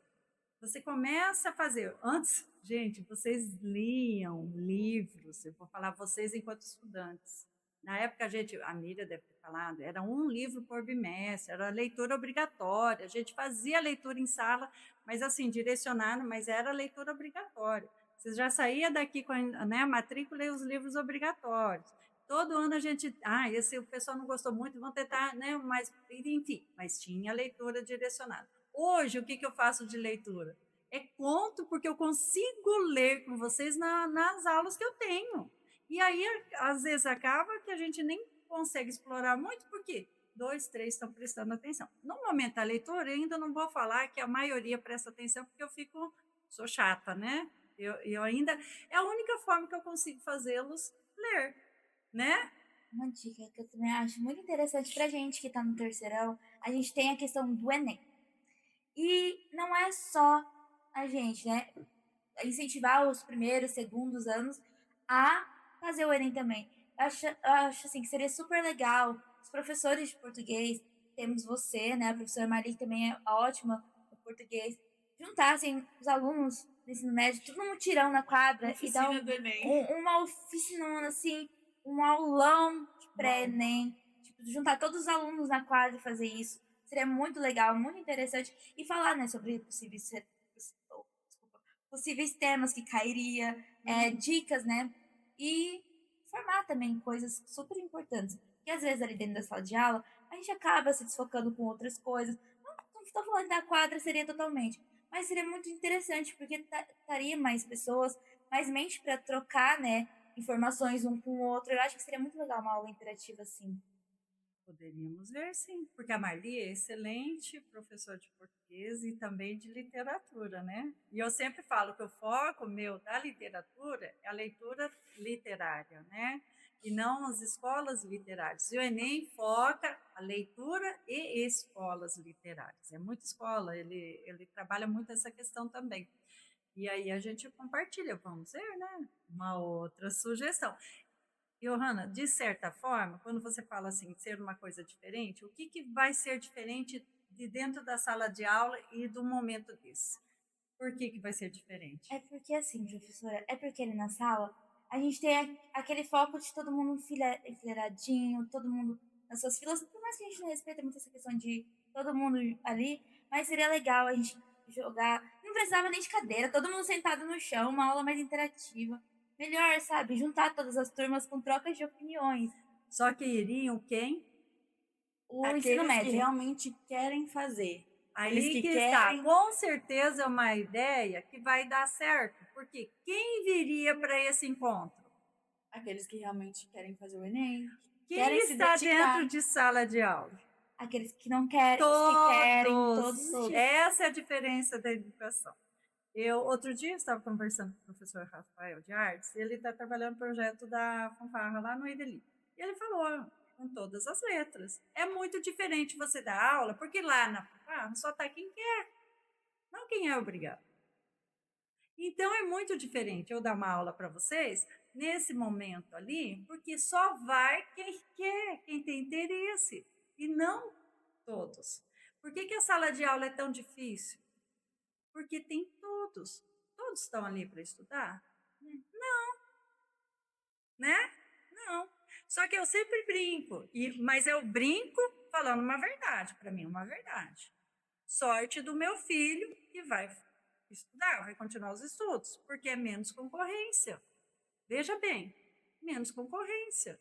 você começa a fazer, antes, gente, vocês liam livros, eu vou falar vocês enquanto estudantes. Na época, a Miriam deve ter falado, era um livro por bimestre, era leitura obrigatória, a gente fazia leitura em sala, mas assim, direcionado, mas era leitura obrigatória. Você já saía daqui com a matrícula e os livros obrigatórios. Todo ano a gente, esse o pessoal não gostou muito, vão tentar, né, mas enfim, mas tinha leitura direcionada. Hoje, o que eu faço de leitura? É conto, porque eu consigo ler com vocês nas aulas que eu tenho. E aí, às vezes, acaba que a gente nem consegue explorar muito, porque 2, 3 estão prestando atenção. No momento da leitura, eu ainda não vou falar que a maioria presta atenção, porque sou chata, né? Eu ainda, é a única forma que eu consigo fazê-los ler, né? Uma dica que eu também acho muito interessante pra gente que tá no terceirão, a gente tem a questão do Enem. E não é só a gente, né? Incentivar os primeiros, segundos anos a fazer o Enem também. Eu acho assim que seria super legal. Os professores de português, temos você, né? A professora Mari também é ótima no português. Juntassem os alunos do ensino médio, tudo num tirão na quadra e dar Oficina do Enem. uma oficina, assim, um aulão de pré-Enem. Tipo, juntar todos os alunos na quadra e fazer isso. Seria muito legal, muito interessante. E falar, né, sobre possíveis temas que cairia, dicas, né? E formar também coisas super importantes. Porque às vezes ali dentro da sala de aula, a gente acaba se desfocando com outras coisas. Não estou falando da quadra, seria totalmente. Mas seria muito interessante, porque estaria mais pessoas, mais mente para trocar, né? Informações um com o outro. Eu acho que seria muito legal uma aula interativa assim. Poderíamos ver, sim, porque a Marli é excelente professora de português e também de literatura, né? E eu sempre falo que o foco meu da literatura é a leitura literária, né? E não as escolas literárias. E o Enem foca a leitura e escolas literárias. É muita escola, ele trabalha muito essa questão também. E aí a gente compartilha, vamos ver, né? Uma outra sugestão. Johanna, de certa forma, quando você fala assim, ser uma coisa diferente, o que vai ser diferente de dentro da sala de aula e do momento desse? Por que vai ser diferente? É porque assim, professora, é porque ali na sala a gente tem aquele foco de todo mundo enfileiradinho, todo mundo nas suas filas, por mais que a gente não respeita muito essa questão de todo mundo ali, mas seria legal a gente jogar, não precisava nem de cadeira, todo mundo sentado no chão, uma aula mais interativa. Melhor, sabe, juntar todas as turmas com trocas de opiniões. Só que iriam quem? O ensino Aqueles que médio. realmente querem fazer. Aqueles Aí que que está, querem. com certeza é uma ideia que vai dar certo, porque quem viria para esse encontro? Aqueles que realmente querem fazer o Enem. Quem Querem se está dedicar. dentro de sala de aula? Aqueles que não querem, os que querem, todos os tipos. Essa é a diferença da educação. Outro dia, estava conversando com o professor Rafael de Artes, ele está trabalhando no projeto da fanfarra lá no Ideli. E ele falou, com todas as letras, é muito diferente você dar aula, porque lá na fanfarra só está quem quer, não quem é obrigado. Então, é muito diferente eu dar uma aula para vocês, nesse momento ali, porque só vai quem quer, quem tem interesse, e não todos. Por que a sala de aula é tão difícil? Porque tem todos. Todos estão ali para estudar? Não. Né? Não. Só que eu sempre brinco, mas eu brinco falando uma verdade, para mim, uma verdade. Sorte do meu filho que vai estudar, vai continuar os estudos, porque é menos concorrência. Veja bem, menos concorrência.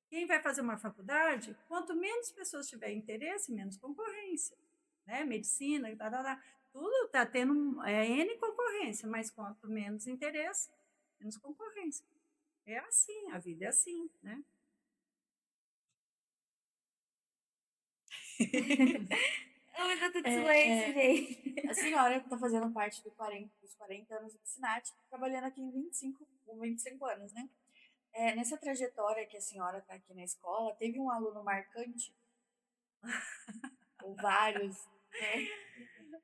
Quem vai fazer uma faculdade, quanto menos pessoas tiverem interesse, menos concorrência. Né? Medicina, tudo está tendo N concorrência, mas quanto menos interesse, menos concorrência. É assim, a vida é assim, né? Um minuto de silêncio, gente. A senhora está fazendo parte dos 40 anos do Sinat, trabalhando aqui com 25 anos, né? Nessa trajetória que a senhora está aqui na escola, teve um aluno marcante? Ou vários, né?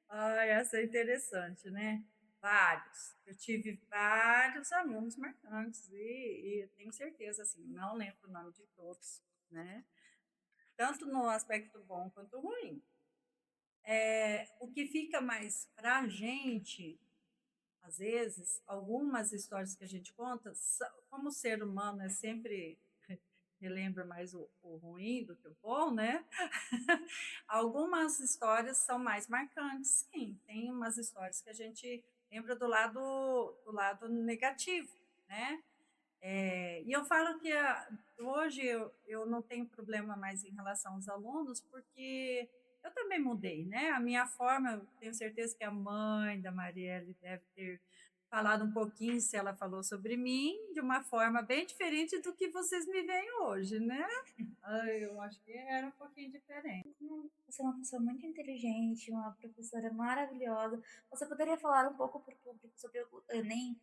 Ai, essa é interessante, né? Vários. Eu tive vários alunos marcantes e eu tenho certeza, assim, não lembro o nome de todos, né? Tanto no aspecto bom quanto ruim. O que fica mais para a gente, às vezes, algumas histórias que a gente conta, como o ser humano é sempre relembra mais o ruim do que o bom, né? Algumas histórias são mais marcantes, sim. Tem umas histórias que a gente lembra do lado negativo, né? E eu falo que hoje eu não tenho problema mais em relação aos alunos, porque eu também mudei, né? A minha forma, eu tenho certeza que a mãe da Marielle deve ter falado um pouquinho, se ela falou sobre mim, de uma forma bem diferente do que vocês me veem hoje, né? Eu acho que era um pouquinho diferente. Você é uma pessoa muito inteligente, uma professora maravilhosa. Você poderia falar um pouco para o público sobre o Enem,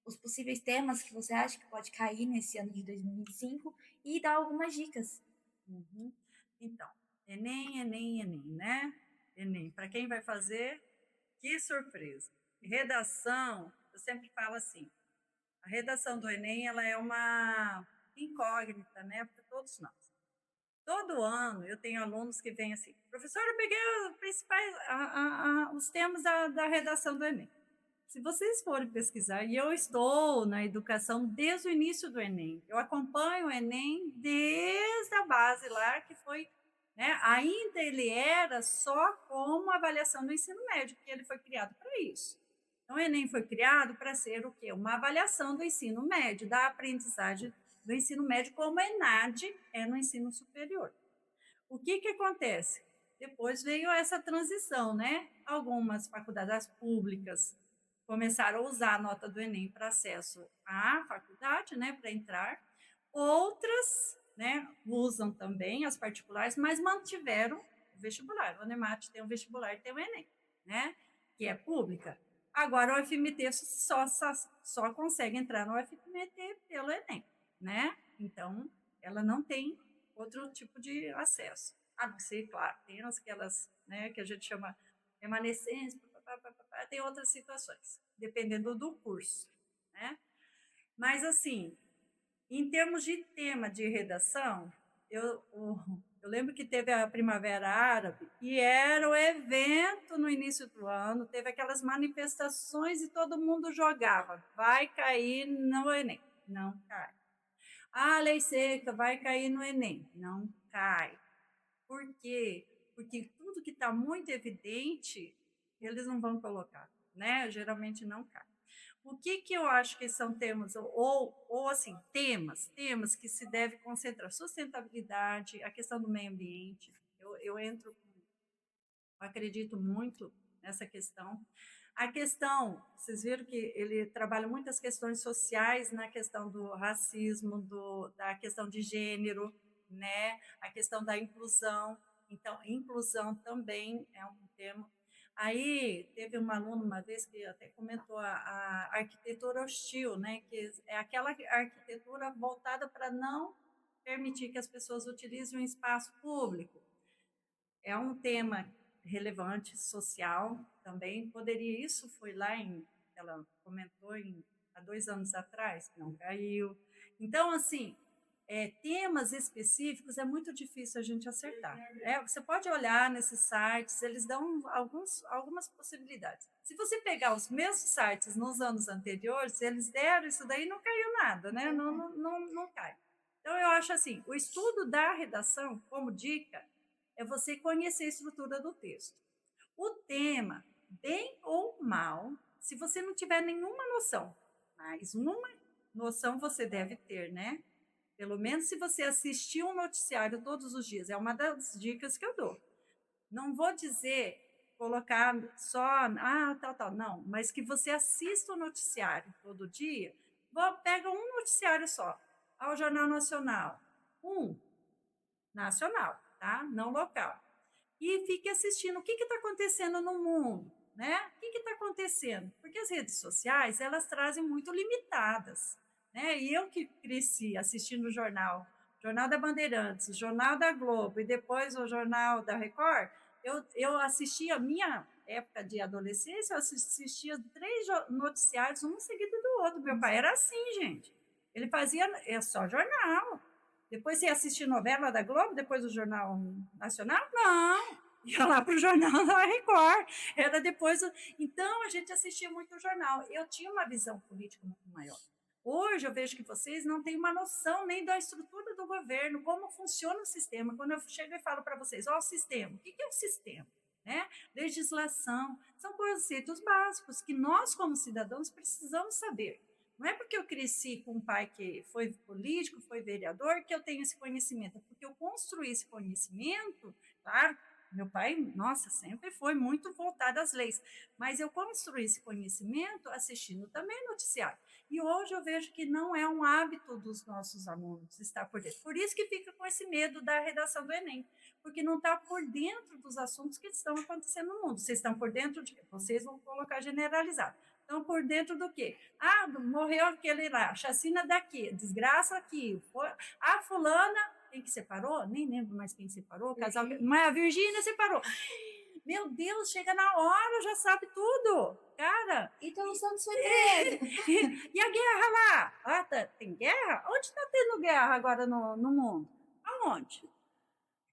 os possíveis temas que você acha que pode cair nesse ano de 2025 e dar algumas dicas? Uhum. Então, Enem, Enem, Enem, né? Enem, para quem vai fazer, que surpresa. Redação, eu sempre falo assim, a redação do Enem, ela é uma incógnita, né, para todos nós. Todo ano eu tenho alunos que vêm assim, professora, eu peguei os principais, os temas da redação do Enem. Se vocês forem pesquisar, e eu estou na educação desde o início do Enem, eu acompanho o Enem desde a base lá, que foi, né, ainda ele era só como avaliação do ensino médio, porque ele foi criado para isso. Então, o Enem foi criado para ser o quê? Uma avaliação do ensino médio, da aprendizagem do ensino médio, como a ENAD é no ensino superior. O que acontece? Depois veio essa transição, né? Algumas faculdades públicas começaram a usar a nota do Enem para acesso à faculdade, né, para entrar. Outras, né, usam também as particulares, mas mantiveram o vestibular. O Anemate tem o vestibular e tem o Enem, né, que é pública. Agora o UFMT só consegue entrar no UFMT pelo Enem, né? Então, ela não tem outro tipo de acesso. A não ser, claro, tem aquelas, né, que a gente chama remanescência, tem outras situações, dependendo do curso, né? Mas, assim, em termos de tema de redação, eu lembro que teve a Primavera Árabe e era o evento no início do ano, teve aquelas manifestações e todo mundo jogava, vai cair no Enem, não cai. A lei seca vai cair no Enem, não cai. Por quê? Porque tudo que está muito evidente, eles não vão colocar, né? Geralmente não cai. O que eu acho que são temas, ou assim, temas que se deve concentrar, sustentabilidade, a questão do meio ambiente, eu acredito muito nessa questão. A questão, vocês viram que ele trabalha muitas questões sociais na questão do racismo, da questão de gênero, né? A questão da inclusão. Então, inclusão também é um tema. Aí teve uma aluna uma vez que até comentou a arquitetura hostil, né? Que é aquela arquitetura voltada para não permitir que as pessoas utilizem o espaço público. É um tema relevante, social também. Poderia, isso foi lá ela comentou há 2 anos atrás, não caiu. Então, assim, temas específicos é muito difícil a gente acertar. Você pode olhar nesses sites, eles dão algumas possibilidades. Se você pegar os mesmos sites nos anos anteriores, eles deram isso daí, não caiu nada, né? Não cai. Então, eu acho assim, o estudo da redação, como dica, é você conhecer a estrutura do texto. O tema, bem ou mal, se você não tiver nenhuma noção, mas uma noção você deve ter, né? Pelo menos se você assistir um noticiário todos os dias, é uma das dicas que eu dou. Não vou dizer colocar só, tal, não, mas que você assista o noticiário todo dia, pega um noticiário só, ao Jornal Nacional, nacional, tá? Não local. E fique assistindo o que está acontecendo no mundo, né? O que está acontecendo? Porque as redes sociais, elas trazem muito limitadas, né? E eu que cresci assistindo o Jornal da Bandeirantes, o Jornal da Globo e depois o Jornal da Record, eu assistia, minha época de adolescência, eu assistia 3 noticiários, um seguido do outro. Meu pai era assim, gente. Ele fazia só jornal. Depois você ia assistir novela da Globo, depois o Jornal Nacional? Não. Ia lá para o Jornal da Record. Era depois. Então, a gente assistia muito o jornal. Eu tinha uma visão política muito maior. Hoje eu vejo que vocês não têm uma noção nem da estrutura do governo, como funciona o sistema. Quando eu chego e falo para vocês, ó, o sistema, o que é o sistema? Né? Legislação, são conceitos básicos que nós, como cidadãos, precisamos saber. Não é porque eu cresci com um pai que foi político, foi vereador, que eu tenho esse conhecimento, é porque eu construí esse conhecimento, claro. Meu pai, nossa, sempre foi muito voltado às leis, mas eu construí esse conhecimento assistindo também noticiário. E hoje eu vejo que não é um hábito dos nossos alunos estar por dentro. Por isso que fica com esse medo da redação do Enem, porque não está por dentro dos assuntos que estão acontecendo no mundo. Vocês estão por dentro de... Vocês vão colocar generalizado. Estão por dentro do quê? Ah, morreu aquele lá, chacina daqui, desgraça aqui. A fulana... Quem que separou? Nem lembro mais quem separou. Casal... Mas a Virgínia separou. Meu Deus, chega na hora, já sabe tudo. Cara. Então o Santos foi preso. E a guerra lá? Ah, tem guerra? Onde está tendo guerra agora no mundo? Aonde?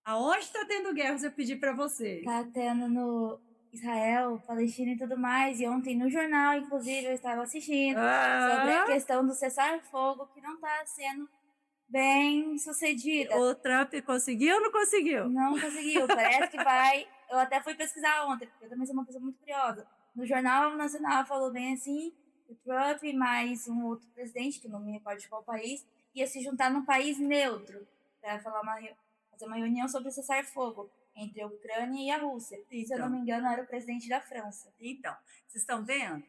Aonde está tendo guerra, se eu pedir para vocês? Está tendo no Israel, Palestina e tudo mais. E ontem no jornal, inclusive, eu estava assistindo sobre a questão do cessar-fogo, que não está sendo bem sucedida. O Trump conseguiu ou não conseguiu? Não conseguiu, parece que vai. Eu até fui pesquisar ontem, porque eu também sou uma pessoa muito curiosa. No Jornal Nacional falou bem assim, o Trump mais um outro presidente, que eu não me recordo de qual país, ia se juntar num país neutro para fazer uma reunião sobre cessar-fogo entre a Ucrânia e a Rússia. Então, se eu não me engano, era o presidente da França. Então, vocês estão vendo?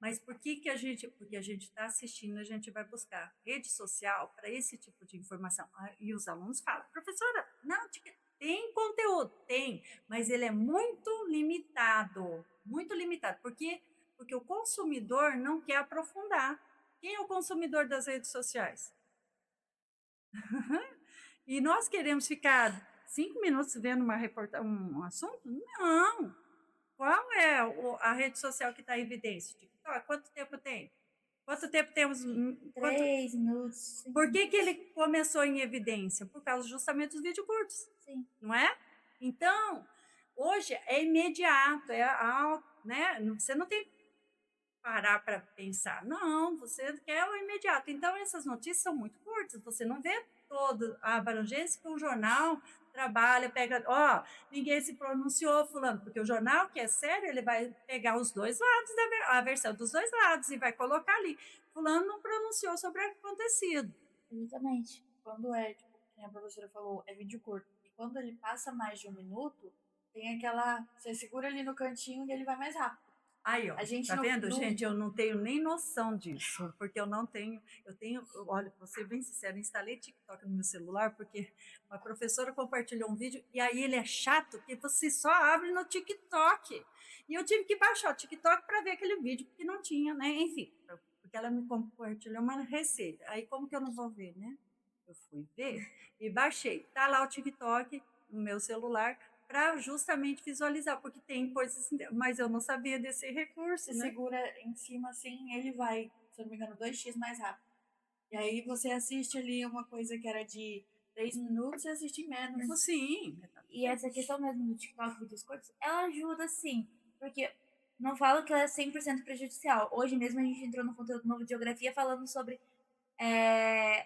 Mas por que a gente... Porque a gente está assistindo, a gente vai buscar rede social para esse tipo de informação. E os alunos falam, professora, não, tem conteúdo, tem, mas ele é muito limitado. Muito limitado. Por quê? Porque o consumidor não quer aprofundar. Quem é o consumidor das redes sociais? E nós queremos ficar 5 minutos vendo um assunto? Não! Qual é a rede social que está em evidência? TikTok? Quanto tempo tem? Quanto tempo temos? 3 minutos. Por que ele começou em evidência? Por causa justamente dos vídeos curtos. Sim. Não é? Então, hoje é imediato, né? Você não tem que parar para pensar. Não, você quer o imediato. Então, essas notícias são muito curtas. Você não vê toda a abrangência que um jornal trabalha, pega, ninguém se pronunciou, fulano, porque o jornal, que é sério, ele vai pegar os dois lados, a versão dos dois lados, e vai colocar ali. Fulano não pronunciou sobre o acontecido. Exatamente. Quando como a professora falou, é vídeo curto. E quando ele passa mais de 1 minuto, tem aquela... Você segura ali no cantinho e ele vai mais rápido. Aí, ó, tá vendo, gente? Eu não tenho nem noção disso, porque olha, vou ser bem sincera, instalei TikTok no meu celular, porque uma professora compartilhou um vídeo, e aí ele é chato, porque você só abre no TikTok. E eu tive que baixar o TikTok para ver aquele vídeo, porque não tinha, né? Enfim, porque ela me compartilhou uma receita. Aí como que eu não vou ver, né? Eu fui ver e baixei. Tá lá o TikTok no meu celular, para justamente visualizar, porque tem coisas, mas eu não sabia desse recurso. Você né? segura em cima assim, ele vai, se eu não me engano, 2x mais rápido. E aí você assiste ali uma coisa que era de 3 minutos e assiste em menos. Sim. E essa questão mesmo do TikTok, vídeos curtos, ela ajuda sim, porque não falo que ela é 100% prejudicial. Hoje mesmo a gente entrou no conteúdo novo de geografia falando sobre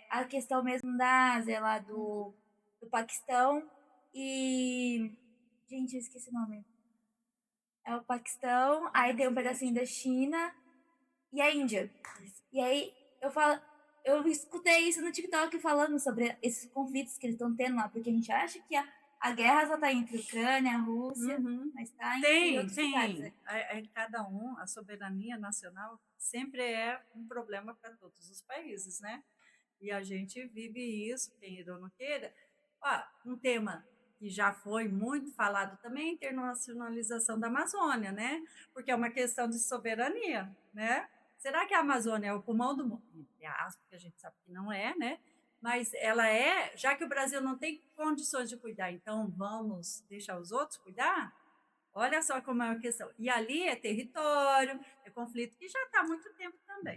a questão mesmo da Ásia, lá do Paquistão e... Gente, eu esqueci o nome. É o Paquistão, aí tem um pedacinho da China e a Índia. E aí eu escutei isso no TikTok falando sobre esses conflitos que eles estão tendo lá, porque a gente acha que a guerra só está entre a Ucrânia, a Rússia, mas está entre outros lugares. Né? Cada a soberania nacional sempre é um problema para todos os países, né? E a gente vive isso, queira ou não queira. Um tema que já foi muito falado também, a internacionalização da Amazônia, né? Porque é uma questão de soberania, né? Será que a Amazônia é o pulmão do mundo? Entre aspas, porque a gente sabe que não é, né? Mas ela é, já que o Brasil não tem condições de cuidar, então vamos deixar os outros cuidar? Olha só como é uma questão. E ali é território, é conflito, que já está há muito tempo também.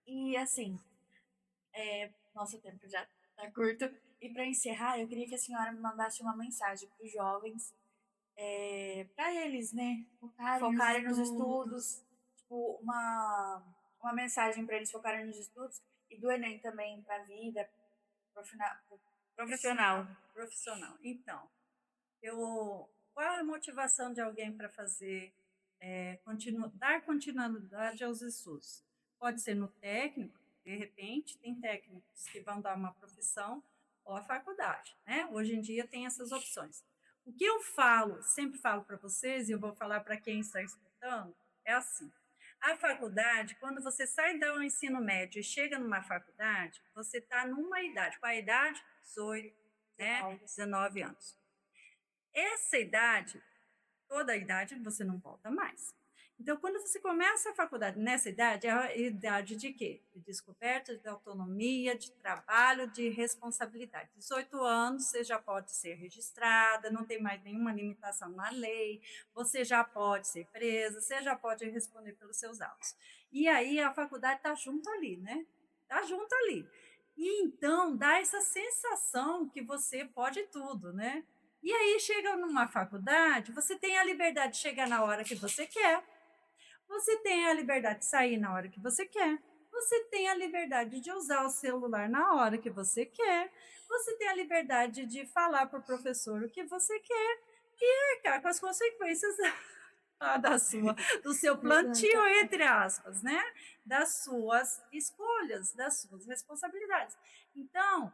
E assim, nosso tempo já tá curto. E para encerrar, eu queria que a senhora me mandasse uma mensagem para os jovens, para eles, né, focarem nos estudos, tipo, uma mensagem para eles focarem nos estudos e do Enem também para a vida profissional. Profissional. Então, qual é a motivação de alguém para fazer, dar continuidade aos estudos? Pode ser no técnico, de repente, tem técnicos que vão dar uma profissão ou a faculdade, né? Hoje em dia tem essas opções. O que eu sempre falo para vocês, e eu vou falar para quem está escutando, é assim. A faculdade, quando você sai do ensino médio e chega numa faculdade, você está numa idade. Qual a idade? 18, né? 19 anos. Essa idade, toda a idade, você não volta mais. Então, quando você começa a faculdade nessa idade, é a idade de quê? De descoberta, de autonomia, de trabalho, de responsabilidade. 18 anos, você já pode ser registrada, não tem mais nenhuma limitação na lei, você já pode ser presa, você já pode responder pelos seus autos. E aí a faculdade está junto ali, né? Está junto ali. E então dá essa sensação que você pode tudo, né? E aí chega numa faculdade, você tem a liberdade de chegar na hora que você quer, você tem a liberdade de sair na hora que você quer, você tem a liberdade de usar o celular na hora que você quer, você tem a liberdade de falar para o professor o que você quer e arcar com as consequências do seu plantio, entre aspas, né? Das suas escolhas, das suas responsabilidades. Então,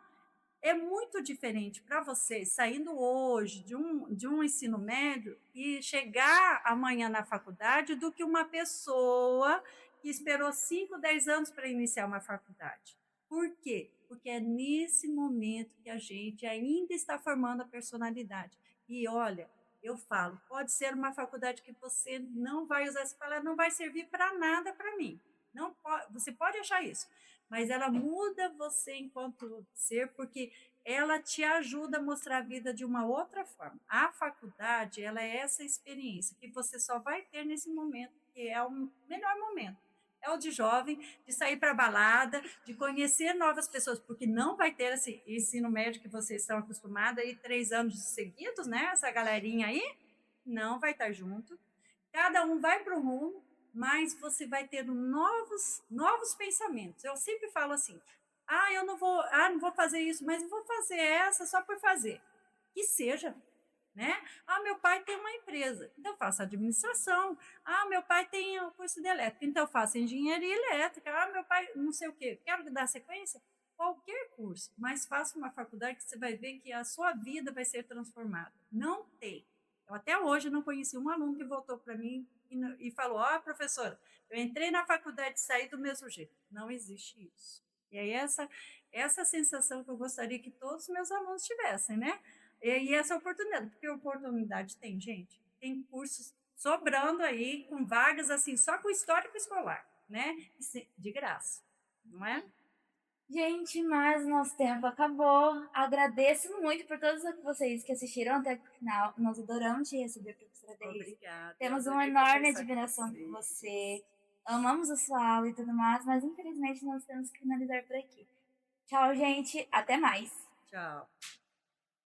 é muito diferente para você, saindo hoje de um ensino médio e chegar amanhã na faculdade, do que uma pessoa que esperou 5, 10 anos para iniciar uma faculdade. Por quê? Porque é nesse momento que a gente ainda está formando a personalidade. E olha, eu falo, pode ser uma faculdade que você não vai usar essa palavra, não vai servir para nada para mim. Não pode, você pode achar isso, mas ela muda você enquanto ser, porque ela te ajuda a mostrar a vida de uma outra forma. A faculdade, ela é essa experiência que você só vai ter nesse momento, que é o melhor momento. É o de jovem, de sair para a balada, de conhecer novas pessoas, porque não vai ter esse ensino médio que vocês estão acostumados aí, 3 anos seguidos, né? Essa galerinha aí, não vai estar junto. Cada um vai para o rumo, mas você vai ter novos pensamentos. Eu sempre falo assim, eu não vou fazer isso, mas eu vou fazer essa só por fazer. Que seja, né? Meu pai tem uma empresa, então eu faço administração. Meu pai tem o curso de elétrica, então eu faço engenharia elétrica. Meu pai não sei o quê. Quero dar sequência? Qualquer curso, mas faça uma faculdade que você vai ver que a sua vida vai ser transformada. Não tem. Eu até hoje não conheci um aluno que voltou para mim e falou, professora, eu entrei na faculdade e saí do mesmo jeito. Não existe isso. E aí essa sensação que eu gostaria que todos os meus alunos tivessem, né? E essa oportunidade, porque oportunidade tem, gente. Tem cursos sobrando aí, com vagas assim, só com histórico escolar, né? De graça, não é? Gente, mas nosso tempo acabou. Agradeço muito por todos vocês que assistiram até o final. Nós adoramos te receber, professora Deise. Obrigada. Temos uma enorme admiração por você. Amamos a sua aula e tudo mais, mas infelizmente nós temos que finalizar por aqui. Tchau, gente. Até mais. Tchau.